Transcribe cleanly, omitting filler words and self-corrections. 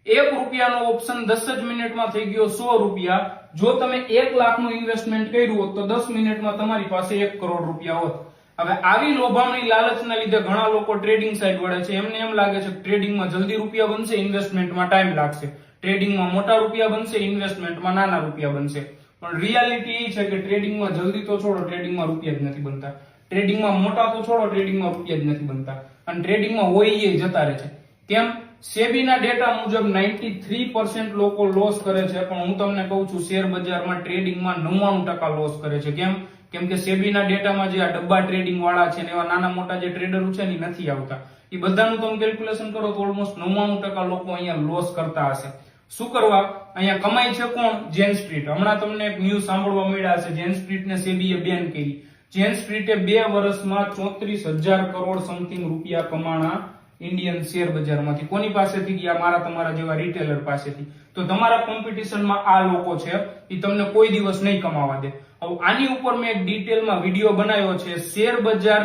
₹1 option 10 જ મિનિટમાં થઈ ગયો ₹100. જો તમે 1 લાખનું ઇન્વેસ્ટમેન્ટ કર્યું હોત તો 10 મિનિટમાં તમારી પાસે ₹1 કરોડ હોત. હવે આવી લોભામણી લાલચના લીધે ઘણા લોકો ટ્રેડિંગ સાઇડ વળે છે. એમને એમ લાગે છે કે ટ્રેડિંગમાં જલ્દી રૂપિયા બનશે, ઇન્વેસ્ટમેન્ટમાં ટાઈમ લાગશે. ટ્રેડિંગમાં મોટા રૂપિયા બનશે, ઇન્વેસ્ટમેન્ટમાં નાના રૂપિયા બનશે. પણ રિયાલિટી એ છે કે ટ્રેડિંગમાં જલ્દી તો છોડો, ટ્રેડિંગમાં રૂપિયા જ નથી બનતા. ટ્રેડિંગમાં મોટા તો છોડો, ટ્રેડિંગમાં રૂપિયા જ નથી બનતા. અને ટ્રેડિંગમાં હોય એ જતા રહે છે. કેમ? સેબીના ડેટા મુજબ 93% લોકો લોસ કરે છે, પણ હું તમને કહું છું શેર બજારમાં ટ્રેડિંગમાં 99% લોસ કરે છે. કેમ કે સેબીના ડેટામાં જે આ ડબ્બા ટ્રેડિંગ વાળા છે ને એવા નાના મોટા જે ટ્રેડરો છે ને નથી આવતા. એ બધાનું તમે કેલ્ક્યુલેશન કરો તો ઓલમોસ્ટ 99% લોકો અહીંયા લોસ કરતા હશે. શું કરવા? અહીંયા કમાઈ છે કોણ? જેન સ્ટ્રીટ. હમણાં તમને એક ન્યૂઝ સાંભળવા મળ્યા હશે, જેન સ્ટ્રીટને સેબીએ બેન કરી. જેન સ્ટ્રીટે 2 વર્ષમાં 34,000 કરોડ સમથિંગ રૂપિયા કમાણા ઇન્ડિયન શેર બજારમાંથી. કોની પાસેથી ગયા? મારા તમારા જેવા રિટેલર પાસેથી. તો તમારા કોમ્પિટિશનમાં આ લોકો છે, એ તમને કોઈ દિવસ નહીં કમાવા દે. હવે આની ઉપર મેં એક ડિટેલમાં વિડીયો બનાવ્યો છે. શેર બજાર